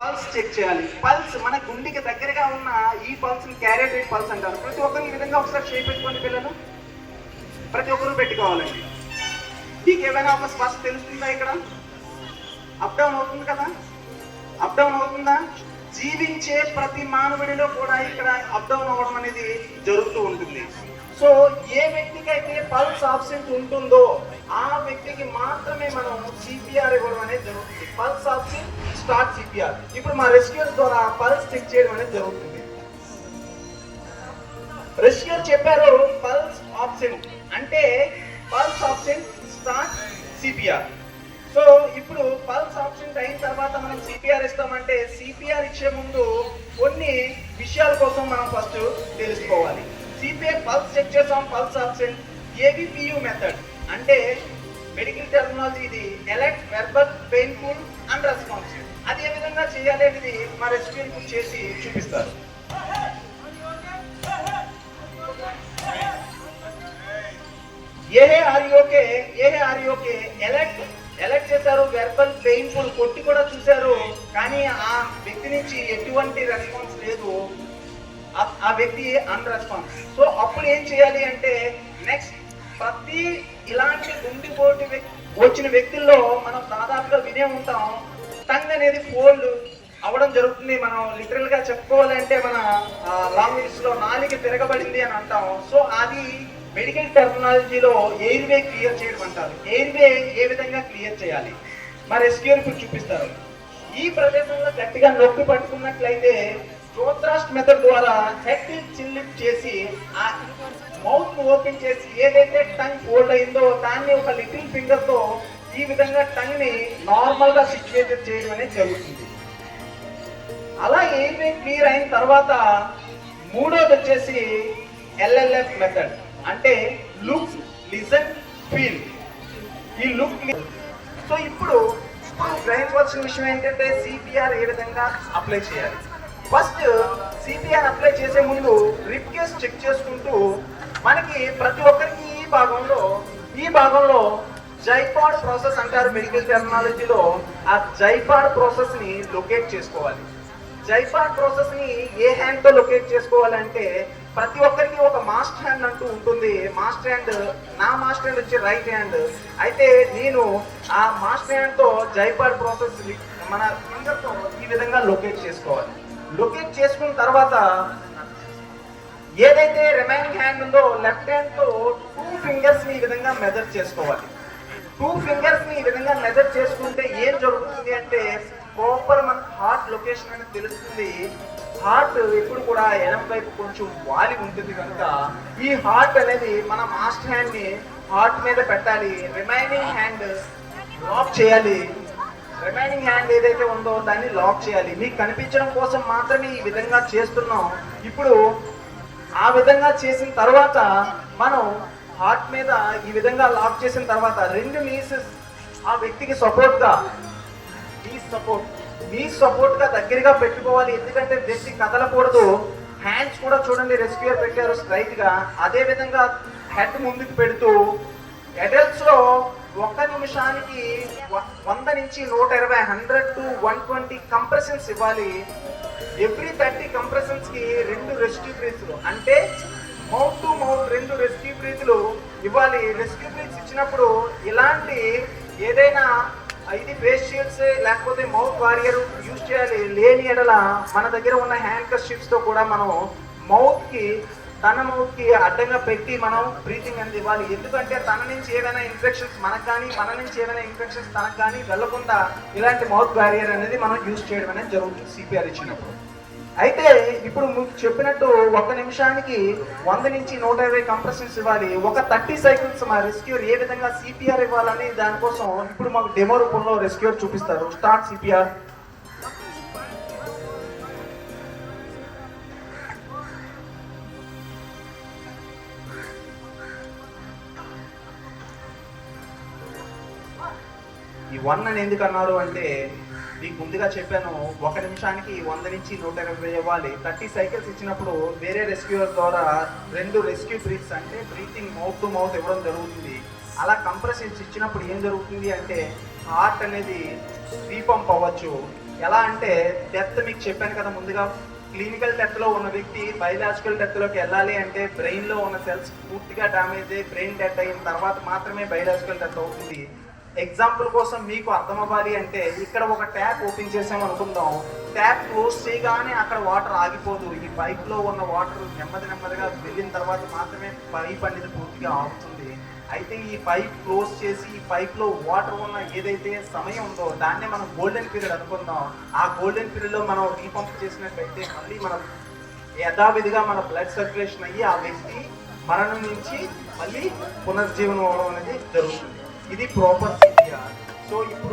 Pulse check చేయాలి. Pulse మన గుండెకి దగ్గరగా ఉన్న ఈ పల్స్ ని క్యారియర్ రేట్ పల్స్ అంటారు. ప్రతి ఒక్కరు ఈ విధంగా ఒకసారి చేయి పెట్టుకోండి పిల్లలు, ప్రతి ఒక్కరు పెట్టుకోవాలండి. మీకు ఏమైనా ఒక స్పర్శ తెలుస్తుందా? ఇక్కడ అప్ డౌన్ అవుతుంది కదా, అప్ డౌన్ అవుతుందా? జీవించే ప్రతి మానవుడిలో కూడా ఇక్కడ అప్ డౌన్ అవ్వడం అనేది జరుగుతూ ఉంటుంది. సో ఏ వ్యక్తికి అయితే పల్స్ ఆబ్సెంట్ ఉంటుందో ఆ వ్యక్తికి మాత్రమే మనం సిపిఆర్ ఇవ్వడం అనేది జరుగుతుంది. Pulse absent start CPR. ఇప్పుడు మా రెస్క్యూర్స్ ద్వారా పల్స్ చెక్ చేయడం అనేది జరుగుతుంది. రెస్క్యూర్ చెప్పారు పల్స్ ఆబ్సెంట్ అంటే pulse absent start CPR. So ఇప్పుడు పల్స్ ఆబ్సెంట్ అయిన తర్వాత మనం సిపిఆర్ ఇస్తామంటే సిపిఆర్ ఇచ్చే ముందు కొన్ని విషయాల కోసం మనం ఫస్ట్ తెలుసుకోవాలి. సిపిఆర్ పల్స్ చెక్ చేసాం, పల్స్ ఆబ్సెంట్. ఏబిపియు మెథడ్ అంటే మెడికల్ టెర్మినాలజీ, ఇది అలర్ట్, వెర్బల్, పెయిన్ఫుల్, అన్ రెస్పాన్సివ్. అది ఏ విధంగా చేయాలి అనేది మా రెస్క్యూర్ చేసి చూపిస్తారు. ఆర్యోకే ఎలర్ట్ చేశారు, వెర్బల్, పెయిన్ఫుల్ కొట్టి కూడా చూశారు, కానీ ఆ వ్యక్తి నుంచి ఎటువంటి రెస్పాన్స్ లేదు, ఆ వ్యక్తి అన్ రెస్పాన్స్. సో అప్పుడు ఏం చేయాలి అంటే నెక్స్ట్ ప్రతి ఇలాంటి గుండెపోటు వచ్చిన వ్యక్తుల్లో మనం దాదాపుగా వినే ఉంటాం, టంగ్ అనేది ఫోల్డ్ అవ్వడం జరుగుతుంది. మనం లిటరల్ గా చెప్పుకోవాలంటే మన లాంగ్వేజ్ లో నాలుక తిరగబడింది అని అంటాం. సో అది మెడికల్ టెర్మినాలజీలో ఎయిర్వే క్లియర్ చేయడం అంటారు. ఎయిర్వే ఏ విధంగా క్లియర్ చేయాలి మా రెస్క్యూర్ చూపిస్తారు. ఈ ప్రదేశంలో గట్టిగా నొక్కి పట్టుకున్నట్లయితే థ్రోత్ మెథడ్ ద్వారా హెడ్ చిల్లిప్ చేసి ఆ మౌత్ ఓపెన్ చేసి ఏదైతే టంగ్ ఫోల్డ్ అయిందో దాన్ని ఒక లిటిల్ ఫింగర్ తో ఈ విధంగా టంగ్ ని నార్మల్ గా సిచ్యువేటెడ్ చేయడం అనేది జరుగుతుంది. అలా ఎయిర్వే క్లియర్ అయిన తర్వాత మూడోది వచ్చేసి ఎల్ఎల్ఎఫ్ మెథడ్ అంటే లుక్, లిసన్, ఫీల్. ఈ లుక్. సో ఇప్పుడు గ్రహించవలసిన విషయం ఏంటంటే సిపిఆర్ ఏ విధంగా అప్లై చేయాలి. ఫస్ట్ సిపిఆర్ అప్లై చేసే ముందు రిప్ కేస్ చెక్ చేసుకుంటూ మనకి ప్రతి ఒక్కరికి ఈ భాగంలో జైపాడ్ ప్రాసెస్ అంటారు మెడికల్ టెర్మినాలజీలో. ఆ జైపాడ్ ప్రాసెస్ ని లొకేట్ చేసుకోవాలి. జైపాడ్ ప్రాసెస్ ని ఏ హ్యాండ్ తో లొకేట్ చేసుకోవాలంటే ప్రతి ఒక్కరికి ఒక మాస్టర్ హ్యాండ్ అంటూ ఉంటుంది. మాస్టర్ హ్యాండ్, నా మాస్టర్ హ్యాండ్ వచ్చి రైట్ హ్యాండ్. అయితే నేను ఆ మాస్టర్ హ్యాండ్ తో జైపాడ్ ప్రాసెస్ మన ఫింగర్ తో ఈ విధంగా లొకేట్ చేసుకోవాలి. లొకేట్ చేసుకున్న తర్వాత ఏదైతే రిమైనింగ్ హ్యాండ్ ఉందో లెఫ్ట్ హ్యాండ్ తో 2 ఫింగర్స్ ని ఈ విధంగా మెజర్ చేసుకోవాలి. 2 ఫింగర్స్ ని ఈ విధంగా మెజర్ చేసుకుంటే ఏం జరుగుతుంది అంటే ప్రాపర్ మన హార్ట్ లొకేషన్ అనేది తెలుస్తుంది. హార్ట్ ఎప్పుడు కూడా ఎడమ వైపు కొంచెం వాలి ఉంటుంది కనుక ఈ హార్ట్ అనేది మన మాస్టర్ హ్యాండ్ ని హార్ట్ మీద పెట్టాలి. రిమైనింగ్ హ్యాండ్ లాక్ చేయాలి. రిమైనింగ్ హ్యాండ్ ఏదైతే ఉందో దాన్ని లాక్ చేయాలి. మీకు కనిపించడం కోసం మాత్రమే ఈ విధంగా చేస్తున్నాం. ఇప్పుడు ఆ విధంగా చేసిన తర్వాత మనం హార్ట్ మీద ఈ విధంగా లాక్ చేసిన తర్వాత 2 నీస్ ఆ వ్యక్తికి సపోర్ట్ గా దగ్గరగా పెట్టుకోవాలి. ఎందుకంటే వ్యక్తి కదలకూడదు. హ్యాండ్స్ కూడా చూడండి రెస్క్యూర్ పెట్టారు స్ట్రైట్ గా. అదే విధంగా హెడ్ ముందుకు పెడుతూ అడల్ట్స్ లో 1 నిమిషానికి 100 నుంచి 120 100 to 120 కంప్రెషన్స్ ఇవ్వాలి. ఎవ్రీ 30 కంప్రెషన్స్ కి 2 రెస్క్యూ బ్రీత్లు అంటే మౌత్ టు మౌత్ 2 రెస్క్యూ బ్రీత్లు ఇవ్వాలి. రెస్క్యూ బ్రీత్స్ ఇచ్చినప్పుడు ఇలాంటి ఏదైనా ఇది ఫేస్ షీల్డ్స్ లేకపోతే మౌత్ వారియర్ యూజ్ చేయాలి. లేని ఎడల మన దగ్గర ఉన్న హ్యాండ్ కర్చీఫ్స్ తో కూడా మనం మౌత్ కి అడ్డంగా పెట్టి మనం బ్రీతింగ్ అనేది ఇవ్వాలి. ఎందుకంటే తన నుంచి ఏదైనా ఇన్ఫెక్షన్స్ మనకు కానీ మన నుంచి ఏదైనా ఇన్ఫెక్షన్స్ తనకు కానీ వెళ్లకుండా ఇలాంటి మౌత్ బ్యారియర్ అనేది మనం యూజ్ చేయడం అనేది జరుగుతుంది సిపిఆర్ ఇచ్చినప్పుడు. అయితే ఇప్పుడు మీకు చెప్పినట్టు 1 నిమిషానికి 100 నుంచి 120 కంప్రెషన్స్ ఇవ్వాలి. ఒక 30 సైకిల్స్ మా రెస్క్యూర్ ఏ విధంగా సిపిఆర్ ఇవ్వాలని దానికోసం ఇప్పుడు మాకు డెమో రూపంలో రెస్క్యూర్ చూపిస్తారు. Start CPR. ఈ 1 అని ఎందుకు అన్నారు అంటే మీకు ముందుగా చెప్పాను 1 నిమిషానికి 100 నుంచి 120 ఇవ్వాలి. 30 సైకిల్స్ ఇచ్చినప్పుడు వేరే రెస్క్యూర్ ద్వారా 2 రెస్క్యూ బ్రీత్స్ అంటే బ్రీతింగ్ మౌత్ టు మౌత్ ఇవ్వడం జరుగుతుంది. అలా కంప్రెషన్స్ ఇచ్చినప్పుడు ఏం జరుగుతుంది అంటే హార్ట్ అనేది రీపంప్ అవ్వచ్చు. ఎలా అంటే డెత్ మీకు చెప్పాను కదా ముందుగా, క్లినికల్ డెత్ లో ఉన్న వ్యక్తి బయలాజికల్ డెత్ లోకి వెళ్ళాలి అంటే బ్రెయిన్ లో ఉన్న సెల్స్ పూర్తిగా డ్యామేజ్ అయ్యి బ్రెయిన్ డెత్ అయిన తర్వాత మాత్రమే బయలాజికల్ డెత్ అవుతుంది. ఎగ్జాంపుల్ కోసం మీకు అర్థం అవ్వాలి అంటే ఇక్కడ ఒక ట్యాప్ ఓపెన్ చేసాం అనుకుందాం, ట్యాప్ క్లోజ్ చేయగానే అక్కడ వాటర్ ఆగిపోదు. ఈ పైప్ లో ఉన్న వాటర్ నెమ్మదిగా వెళ్ళిన తర్వాత మాత్రమే పైప్ అనేది పూర్తిగా ఆగుతుంది. అయితే ఈ పైప్ క్లోజ్ చేసి ఈ పైప్ లో వాటర్ ఉన్న ఏదైతే సమయం ఉందో దాన్నే మనం గోల్డెన్ పీరియడ్ అనుకుందాం. ఆ గోల్డెన్ పీరియడ్ లో మనం రీపంప్ చేసినట్లయితే మళ్ళీ మనం యథావిధిగా మన బ్లడ్ సర్క్యులేషన్ అయ్యి ఆ వ్యక్తి మరణం నుంచి మళ్ళీ పునర్జీవనం అవడం అనేది జరుగుతుంది. ఇది ప్రాపర్ సిపిఆర్. సో ఇప్పుడు